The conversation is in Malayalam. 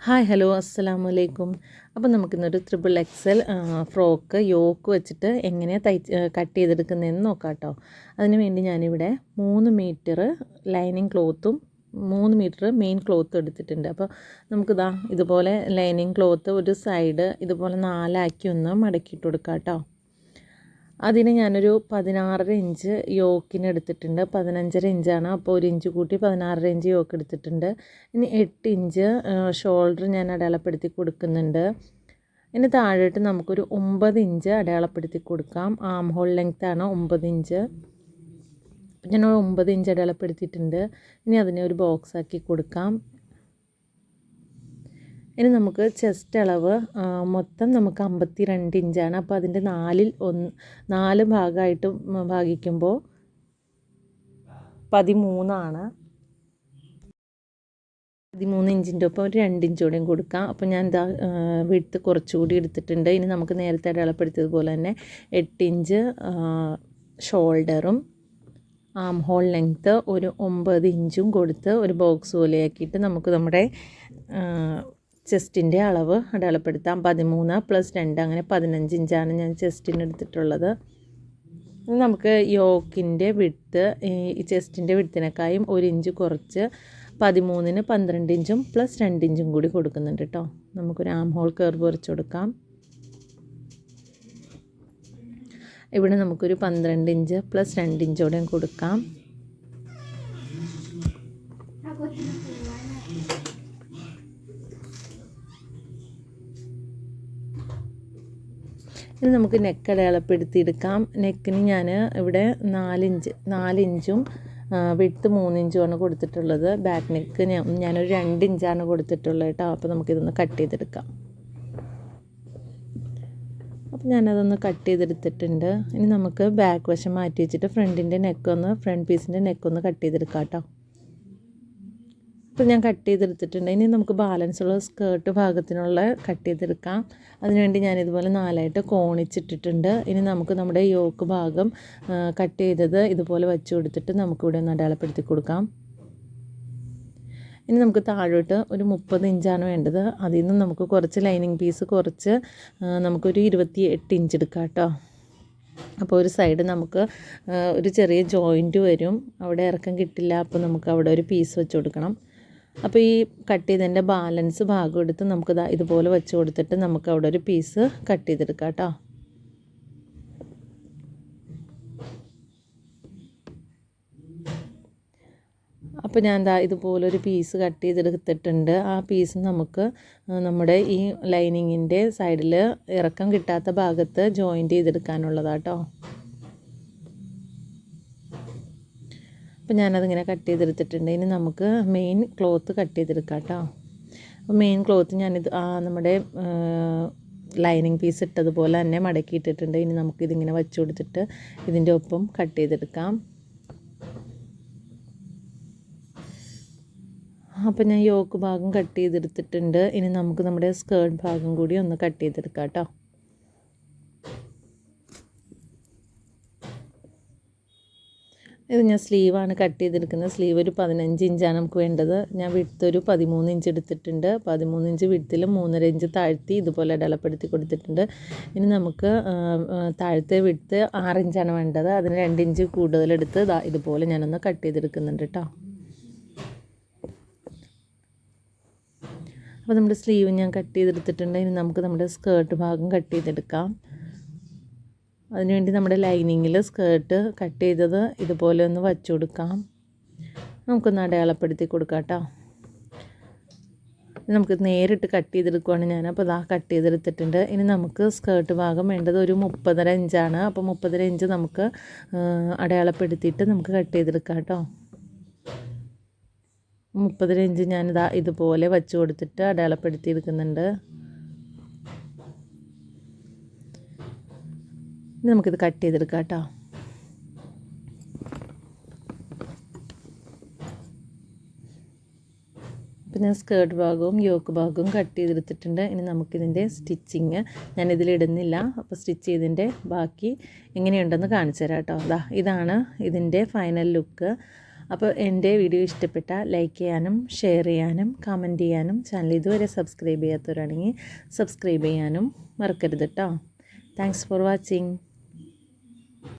ഹായ് ഹലോ അസ്സലാമു അലൈക്കും. അപ്പോൾ നമുക്കിന്നൊരു ട്രിപ്പിൾ എക്സൽ ഫ്രോക്ക് യോക്ക് വെച്ചിട്ട് എങ്ങനെയാണ് കട്ട് ചെയ്തെടുക്കുന്നതെന്ന് നോക്കാം കേട്ടോ. അതിന് വേണ്ടി ഞാനിവിടെ 3 മീറ്റർ ലൈനിങ് ക്ലോത്തും 3 മീറ്റർ മെയിൻ ക്ലോത്തും എടുത്തിട്ടുണ്ട്. അപ്പോൾ നമുക്കിതാ ഇതുപോലെ ലൈനിങ് ക്ലോത്ത് ഒരു സൈഡ് ഇതുപോലെ 4 ആക്കി ഒന്ന് മടക്കിയിട്ട് കൊടുക്കാം കേട്ടോ. അതിന് ഞാനൊരു 16.5 ഇഞ്ച് യോക്കിന് എടുത്തിട്ടുണ്ട്. 15.5 ഇഞ്ചാണ്, അപ്പോൾ 1 ഇഞ്ച് കൂട്ടി 16.5 ഇഞ്ച് യോക്ക് എടുത്തിട്ടുണ്ട്. ഇനി 8 ഇഞ്ച് ഷോൾഡർ ഞാൻ അടയാളപ്പെടുത്തി കൊടുക്കുന്നുണ്ട്. ഇനി താഴോട്ട് നമുക്കൊരു 9 ഇഞ്ച് അടയാളപ്പെടുത്തി കൊടുക്കാം. ആം ഹോൾ ലെങ്ത്താണ് 9 ഇഞ്ച്. ഞാൻ 9 ഇഞ്ച് അടയാളപ്പെടുത്തിയിട്ടുണ്ട്. ഇനി അതിനെ ഒരു ബോക്സ് ആക്കി കൊടുക്കാം. ഇനി നമുക്ക് ചെസ്റ്റ് അളവ് മൊത്തം നമുക്ക് 52 ഇഞ്ചാണ്. അപ്പോൾ അതിൻ്റെ 4 ഭാഗമായിട്ട് ഭാഗിക്കുമ്പോൾ 13 ആണ്. 13 ഇഞ്ചിൻ്റെ ഒപ്പം ഒരു 2 ഇഞ്ച് കൂടെയും കൊടുക്കാം. അപ്പോൾ ഞാൻ ഇതാ വിഡ്ത്ത് കുറച്ചുകൂടി എടുത്തിട്ടുണ്ട്. ഇനി നമുക്ക് നേരത്തെ അടയാളപ്പെടുത്തിയതുപോലെ തന്നെ 8 ഇഞ്ച് ഷോൾഡറും ആം ഹോൾ ലെങ്ത്ത് ഒരു 9 ഇഞ്ചും കൊടുത്ത് ഒരു ബോക്സ് പോലെയാക്കിയിട്ട് നമുക്ക് നമ്മുടെ ചെസ്റ്റിൻ്റെ അളവ് അടയാളപ്പെടുത്താം. 13 + 2 അങ്ങനെ 15 ഇഞ്ചാണ് ഞാൻ ചെസ്റ്റിന് എടുത്തിട്ടുള്ളത്. നമുക്ക് യോക്കിൻ്റെ വിഡ്ത്ത് ഈ ചെസ്റ്റിൻ്റെ വിഡ്ത്തിനേക്കായും 1 ഇഞ്ച് കുറച്ച് 13-ന് 12 ഇഞ്ചും + 2 ഇഞ്ചും കൂടി കൊടുക്കുന്നുണ്ട് കേട്ടോ. നമുക്കൊരു ആം ഹോൾ കർവ് വരച്ച് കൊടുക്കാം. ഇവിടെ നമുക്കൊരു 12 ഇഞ്ച് + 2 ഇഞ്ചോടെയും കൊടുക്കാം. ഇനി നമുക്ക് നെക്ക് അടയാളപ്പെടുത്തിയെടുക്കാം. നെക്കിന് ഞാൻ ഇവിടെ 4 ഇഞ്ചും വിഡ്ത്ത് 3 ഇഞ്ചുമാണ് കൊടുത്തിട്ടുള്ളത്. ബാക്ക് നെക്ക് ഞാനൊരു 2 ഇഞ്ചാണ് കൊടുത്തിട്ടുള്ളത് കേട്ടോ. അപ്പോൾ നമുക്കിതൊന്ന് കട്ട് ചെയ്തെടുക്കാം. അപ്പോൾ ഞാനതൊന്ന് കട്ട് ചെയ്തെടുത്തിട്ടുണ്ട്. ഇനി നമുക്ക് ബാക്ക് വശം മാറ്റി വെച്ചിട്ട് ഫ്രണ്ട് പീസിൻ്റെ നെക്കൊന്ന് കട്ട് ചെയ്തെടുക്കാം കേട്ടോ. അപ്പോൾ ഞാൻ കട്ട് ചെയ്തെടുത്തിട്ടുണ്ട്. ഇനി നമുക്ക് ബാലൻസുള്ള സ്കേർട്ട് ഭാഗത്തിനുള്ള കട്ട് ചെയ്തെടുക്കാം. അതിനുവേണ്ടി ഞാനിതുപോലെ 4ആയിട്ട് കോണിച്ചിട്ടിട്ടുണ്ട്. ഇനി നമുക്ക് നമ്മുടെ യോക്ക് ഭാഗം കട്ട് ചെയ്തത് ഇതുപോലെ വെച്ച് കൊടുത്തിട്ട് നമുക്കിവിടെ ഒന്ന് അടയാളപ്പെടുത്തി കൊടുക്കാം. ഇനി നമുക്ക് താഴോട്ട് ഒരു 30 ഇഞ്ചാണ് വേണ്ടത്. അതിൽ നിന്ന് നമുക്ക് കുറച്ച് ലൈനിങ് പീസ് കുറച്ച് നമുക്കൊരു 28 ഇഞ്ച് എടുക്കാം കേട്ടോ. അപ്പോൾ ഒരു സൈഡ് നമുക്ക് ഒരു ചെറിയ ജോയിൻറ്റ് വരും, അവിടെ ഇറക്കം കിട്ടില്ല. അപ്പോൾ നമുക്ക് അവിടെ ഒരു പീസ് വെച്ച് കൊടുക്കണം. അപ്പോൾ ഈ കട്ട് ചെയ്തതിൻ്റെ ബാലൻസ് ഭാഗം എടുത്ത് നമുക്ക് ഇതുപോലെ വെച്ച് കൊടുത്തിട്ട് നമുക്ക് അവിടെ ഒരു പീസ് കട്ട് ചെയ്തെടുക്കാം കേട്ടോ. അപ്പോൾ ഞാൻ ഇതുപോലൊരു പീസ് കട്ട് ചെയ്തെടുത്തിട്ടുണ്ട്. ആ പീസ് നമുക്ക് നമ്മുടെ ഈ ലൈനിങ്ങിൻ്റെ സൈഡിൽ ഇറക്കം കിട്ടാത്ത ഭാഗത്ത് ജോയിൻറ്റ് ചെയ്തെടുക്കാനുള്ളതാട്ടോ. അപ്പോൾ ഞാനതിങ്ങനെ കട്ട് ചെയ്തെടുത്തിട്ടുണ്ട്. ഇനി നമുക്ക് മെയിൻ ക്ലോത്ത് കട്ട് ചെയ്തെടുക്കാം കേട്ടോ. അപ്പോൾ മെയിൻ ക്ലോത്ത് ഞാനിത് നമ്മുടെ ലൈനിങ് പീസ് ഇട്ടതുപോലെ തന്നെ മടക്കിയിട്ടിട്ടുണ്ട്. ഇനി നമുക്കിതിങ്ങനെ വെച്ച് കൊടുത്തിട്ട് ഇതിൻ്റെ ഒപ്പം കട്ട് ചെയ്തെടുക്കാം. അപ്പോൾ ഞാൻ യോക്ക് ഭാഗം കട്ട് ചെയ്തെടുത്തിട്ടുണ്ട്. ഇനി നമുക്ക് നമ്മുടെ സ്കേർട്ട് ഭാഗം കൂടി ഒന്ന് കട്ട് ചെയ്തെടുക്കാം കേട്ടോ. ഇത് ഞാൻ സ്ലീവാണ് കട്ട് ചെയ്തെടുക്കുന്നത്. സ്ലീവ് ഒരു 15 ഇഞ്ചാണ് നമുക്ക് വേണ്ടത്. ഞാൻ വിഡ്ത്ത് ഒരു 13 ഇഞ്ച് എടുത്തിട്ടുണ്ട്. 13 ഇഞ്ച് വിഡ്ത്തിൽ 3.5 ഇഞ്ച് താഴ്ത്തി ഇതുപോലെ അടയാളപ്പെടുത്തി കൊടുത്തിട്ടുണ്ട്. ഇനി നമുക്ക് താഴത്തെ വിഡ്ത്ത് 6 ഇഞ്ചാണ് വേണ്ടത്. അതിന് 2 ഇഞ്ച് കൂടുതലെടുത്ത് ഇതുപോലെ ഞാനൊന്ന് കട്ട് ചെയ്തെടുക്കുന്നുണ്ട് കേട്ടോ. അപ്പോൾ നമ്മുടെ സ്ലീവ് ഞാൻ കട്ട് ചെയ്തെടുത്തിട്ടുണ്ട്. ഇനി നമുക്ക് നമ്മുടെ സ്കേർട്ട് ഭാഗം കട്ട് ചെയ്തെടുക്കാം. അതിനുവേണ്ടി നമ്മുടെ ലൈനിങ്ങിൽ സ്കേർട്ട് കട്ട് ചെയ്തത് ഇതുപോലെ ഒന്ന് വച്ചു കൊടുക്കാം. നമുക്കൊന്ന് അടയാളപ്പെടുത്തി കൊടുക്കാം കേട്ടോ. നമുക്ക് നേരിട്ട് കട്ട് ചെയ്തെടുക്കുവാണ് ഞാൻ. അപ്പോൾ കട്ട് ചെയ്തെടുത്തിട്ടുണ്ട്. ഇനി നമുക്ക് സ്കേർട്ട് ഭാഗം വേണ്ടത് ഒരു 30.5 ഇഞ്ചാണ്. അപ്പോൾ 30.5 ഇഞ്ച് നമുക്ക് അടയാളപ്പെടുത്തിയിട്ട് നമുക്ക് കട്ട് ചെയ്തെടുക്കാം കേട്ടോ. 30.5 ഇഞ്ച് ഞാനിതാ ഇതുപോലെ വച്ച് കൊടുത്തിട്ട് അടയാളപ്പെടുത്തി എടുക്കുന്നുണ്ട്. ഇനി നമുക്കിത് കട്ട് ചെയ്തെടുക്കാം കേട്ടോ. അപ്പോൾ ഞാൻ സ്കേർട്ട് ഭാഗവും യോക്ക് ഭാഗവും കട്ട് ചെയ്തെടുത്തിട്ടുണ്ട്. ഇനി നമുക്കിതിൻ്റെ സ്റ്റിച്ചിങ് ഞാനിതിലിടുന്നില്ല. അപ്പോൾ സ്റ്റിച്ച് ചെയ്തതിൻ്റെ ബാക്കി എങ്ങനെയുണ്ടെന്ന് കാണിച്ചു തരാം കേട്ടോ. ഇതാണ് ഇതിൻ്റെ ഫൈനൽ ലുക്ക്. അപ്പോൾ എൻ്റെ വീഡിയോ ഇഷ്ടപ്പെട്ടാൽ ലൈക്ക് ചെയ്യാനും ഷെയർ ചെയ്യാനും കമൻറ്റ് ചെയ്യാനും ചാനൽ ഇതുവരെ സബ്സ്ക്രൈബ് ചെയ്യാത്തവരാണെങ്കിൽ സബ്സ്ക്രൈബ് ചെയ്യാനും മറക്കരുത് കേട്ടോ. Thanks for watching.